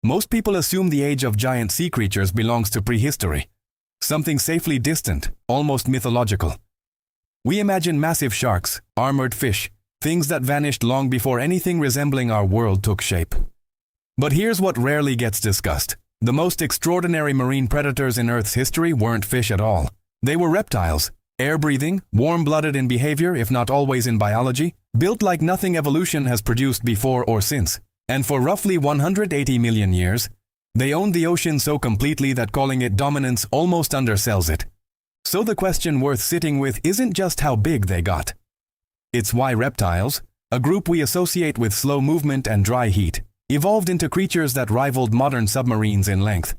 Most people assume the age of giant sea creatures belongs to prehistory, something safely distant, almost mythological. We imagine massive sharks, armored fish, things that vanished long before anything resembling our world took shape. But here's what rarely gets discussed. The most extraordinary marine predators in Earth's history weren't fish at all. They were reptiles, air-breathing, warm-blooded in behavior if not always in biology, built like nothing evolution has produced before or since. And for roughly 180 million years, they owned the ocean so completely that calling it dominance almost undersells it. So the question worth sitting with isn't just how big they got. It's why reptiles, a group we associate with slow movement and dry heat, evolved into creatures that rivaled modern submarines in length,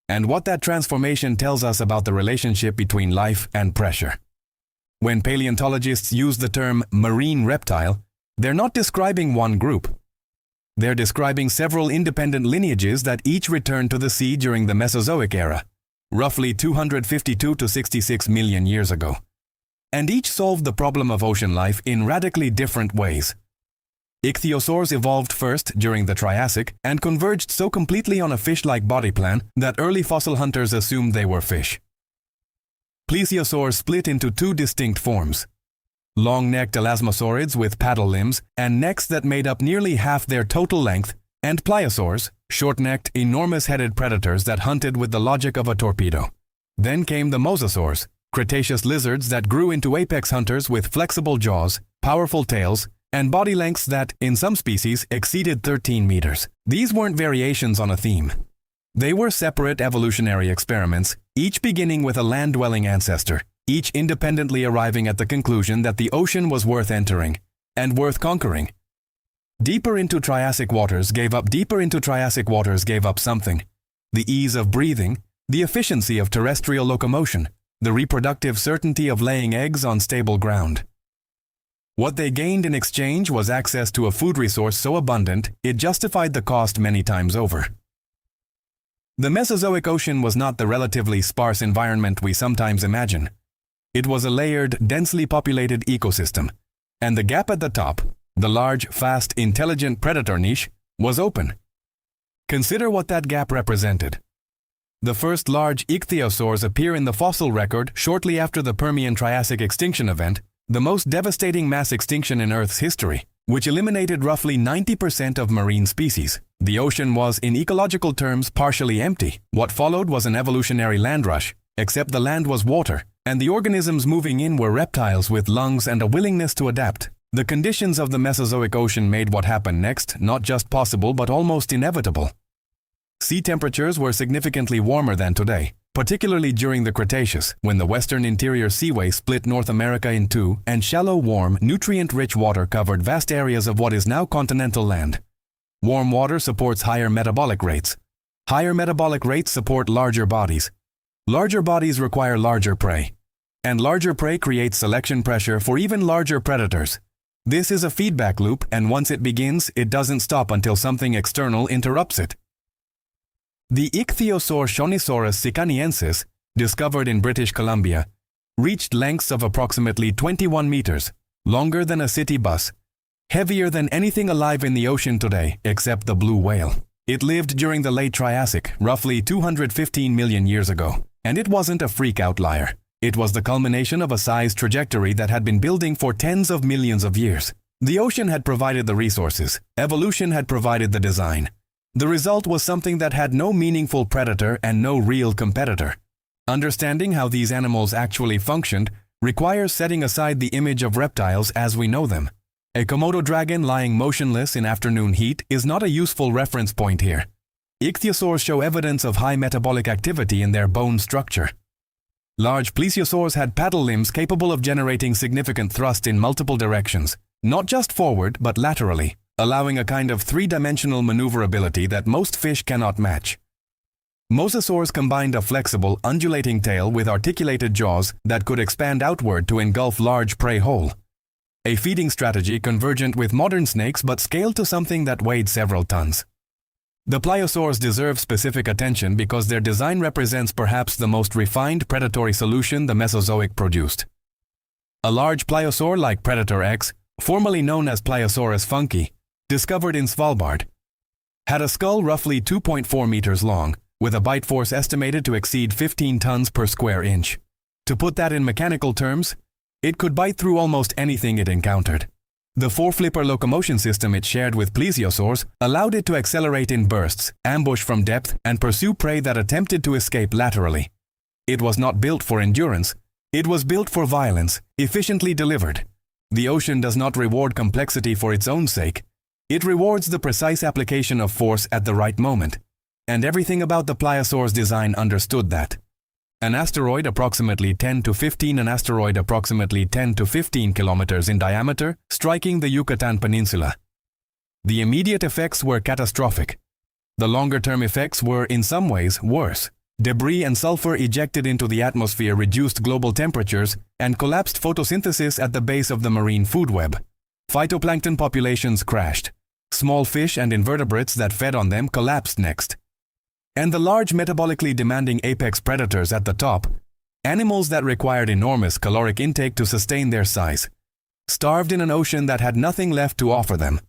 and what that transformation tells us about the relationship between life and pressure. When paleontologists use the term marine reptile, they're not describing one group. They're describing several independent lineages that each returned to the sea during the Mesozoic era, roughly 252 to 66 million years ago. And each solved the problem of ocean life in radically different ways. Ichthyosaurs evolved first during the Triassic and converged so completely on a fish-like body plan that early fossil hunters assumed they were fish. Plesiosaurs split into two distinct forms: long-necked elasmosaurids with paddle limbs and necks that made up nearly half their total length, and pliosaurs, short-necked, enormous-headed predators that hunted with the logic of a torpedo. Then came the mosasaurs, Cretaceous lizards that grew into apex hunters with flexible jaws, powerful tails, and body lengths that, in some species, exceeded 13 meters. These weren't variations on a theme. They were separate evolutionary experiments, each beginning with a land-dwelling ancestor, each independently arriving at the conclusion that the ocean was worth entering and worth conquering. Deeper into Triassic waters gave up something: the ease of breathing, the efficiency of terrestrial locomotion, the reproductive certainty of laying eggs on stable ground. What they gained in exchange was access to a food resource so abundant it justified the cost many times over. The Mesozoic ocean was not the relatively sparse environment we sometimes imagine. It was a layered, densely populated ecosystem, and the gap at the top, the large, fast, intelligent predator niche, was open. Consider what that gap represented. The first large ichthyosaurs appear in the fossil record shortly after the Permian-Triassic extinction event, the most devastating mass extinction in Earth's history, which eliminated roughly 90% of marine species. The ocean was, in ecological terms, partially empty. What followed was an evolutionary land rush, except the land was water, and the organisms moving in were reptiles with lungs and a willingness to adapt. The conditions of the Mesozoic ocean made what happened next not just possible but almost inevitable. Sea temperatures were significantly warmer than today, particularly during the Cretaceous, when the western interior seaway split North America in two and shallow, warm, nutrient-rich water covered vast areas of what is now continental land. Warm water supports higher metabolic rates. Higher metabolic rates support larger bodies. Larger bodies require larger prey. And larger prey creates selection pressure for even larger predators. This is a feedback loop, and once it begins, it doesn't stop until something external interrupts it. The Ichthyosaur Shonisaurus sicaniensis, discovered in British Columbia, reached lengths of approximately 21 meters, longer than a city bus, heavier than anything alive in the ocean today except the blue whale. It lived during the late Triassic, roughly 215 million years ago, and it wasn't a freak outlier. It was the culmination of a size trajectory that had been building for tens of millions of years. The ocean had provided the resources, evolution had provided the design. The result was something that had no meaningful predator and no real competitor. Understanding how these animals actually functioned requires setting aside the image of reptiles as we know them. A Komodo dragon lying motionless in afternoon heat is not a useful reference point here. Ichthyosaurs show evidence of high metabolic activity in their bone structure. Large plesiosaurs had paddle limbs capable of generating significant thrust in multiple directions, not just forward but laterally, allowing a kind of three-dimensional maneuverability that most fish cannot match. Mosasaurs combined a flexible, undulating tail with articulated jaws that could expand outward to engulf large prey whole. A feeding strategy convergent with modern snakes but scaled to something that weighed several tons. The pliosaurs deserve specific attention because their design represents perhaps the most refined predatory solution the Mesozoic produced. A large pliosaur like Predator X, formerly known as Pliosaurus funki, discovered in Svalbard, had a skull roughly 2.4 meters long, with a bite force estimated to exceed 15 tons per square inch. To put that in mechanical terms, it could bite through almost anything it encountered. The four-flipper locomotion system it shared with plesiosaurs allowed it to accelerate in bursts, ambush from depth, and pursue prey that attempted to escape laterally. It was not built for endurance. It was built for violence, efficiently delivered. The ocean does not reward complexity for its own sake. It rewards the precise application of force at the right moment. And everything about the Plesiosaur's design understood that. An asteroid approximately 10 to 15 kilometers in diameter, striking the Yucatan Peninsula. The immediate effects were catastrophic. The longer-term effects were, in some ways, worse. Debris and sulfur ejected into the atmosphere reduced global temperatures and collapsed photosynthesis at the base of the marine food web. Phytoplankton populations crashed. Small fish and invertebrates that fed on them collapsed next. And the large metabolically demanding apex predators at the top, animals that required enormous caloric intake to sustain their size, starved in an ocean that had nothing left to offer them.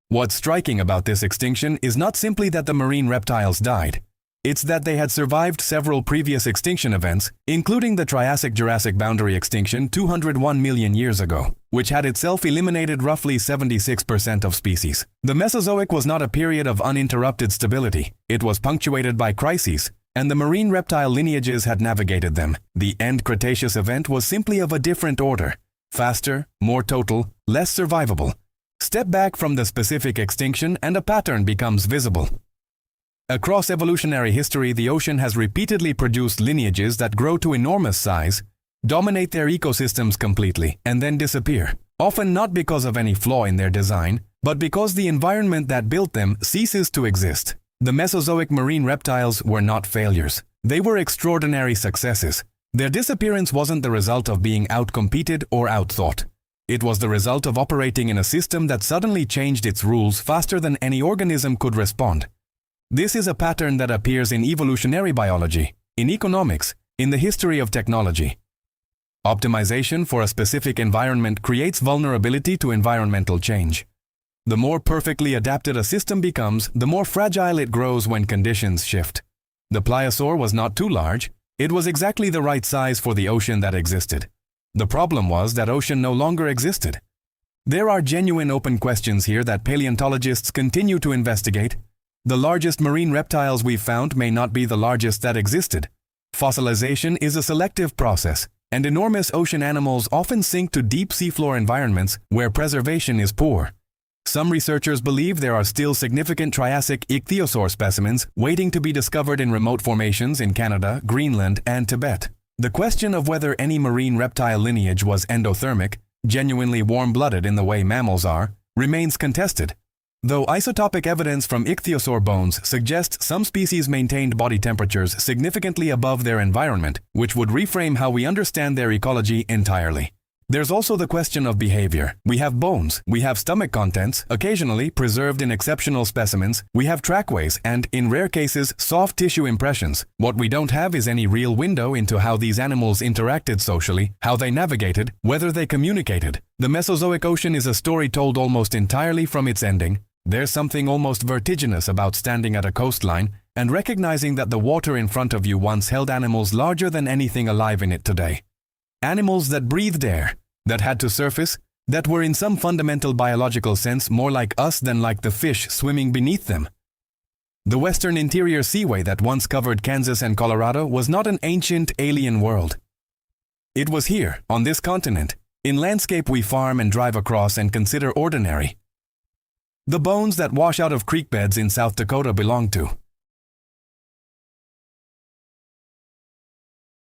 What's striking about this extinction is not simply that the marine reptiles died. It's that they had survived several previous extinction events, including the Triassic-Jurassic boundary extinction 201 million years ago, which had itself eliminated roughly 76% of species. The Mesozoic was not a period of uninterrupted stability. It was punctuated by crises, and the marine reptile lineages had navigated them. The end Cretaceous event was simply of a different order, faster, more total, less survivable. Step back from the specific extinction and a pattern becomes visible. Across evolutionary history, the ocean has repeatedly produced lineages that grow to enormous size, dominate their ecosystems completely, and then disappear, often not because of any flaw in their design, but because the environment that built them ceases to exist. The Mesozoic marine reptiles were not failures. They were extraordinary successes. Their disappearance wasn't the result of being outcompeted or outthought. It was the result of operating in a system that suddenly changed its rules faster than any organism could respond. This is a pattern that appears in evolutionary biology, in economics, in the history of technology. Optimization for a specific environment creates vulnerability to environmental change. The more perfectly adapted a system becomes, the more fragile it grows when conditions shift. The Plesiosaur was not too large. It was exactly the right size for the ocean that existed. The problem was that ocean no longer existed. There are genuine open questions here that paleontologists continue to investigate. The largest marine reptiles we've found may not be the largest that existed. Fossilization is a selective process, and enormous ocean animals often sink to deep seafloor environments where preservation is poor. Some researchers believe there are still significant Triassic Ichthyosaur specimens waiting to be discovered in remote formations in Canada, Greenland, and Tibet. The question of whether any marine reptile lineage was endothermic, genuinely warm-blooded in the way mammals are, remains contested. Though isotopic evidence from Ichthyosaur bones suggests some species maintained body temperatures significantly above their environment, which would reframe how we understand their ecology entirely. There's also the question of behavior. We have bones, we have stomach contents, occasionally preserved in exceptional specimens, we have trackways and, in rare cases, soft tissue impressions. What we don't have is any real window into how these animals interacted socially, how they navigated, whether they communicated. The Mesozoic ocean is a story told almost entirely from its ending. There's something almost vertiginous about standing at a coastline and recognizing that the water in front of you once held animals larger than anything alive in it today. Animals that breathed air, that had to surface, that were in some fundamental biological sense more like us than like the fish swimming beneath them. The western interior seaway that once covered Kansas and Colorado was not an ancient alien world. It was here, on this continent, in landscape we farm and drive across and consider ordinary. The bones that wash out of creek beds in South Dakota belong to.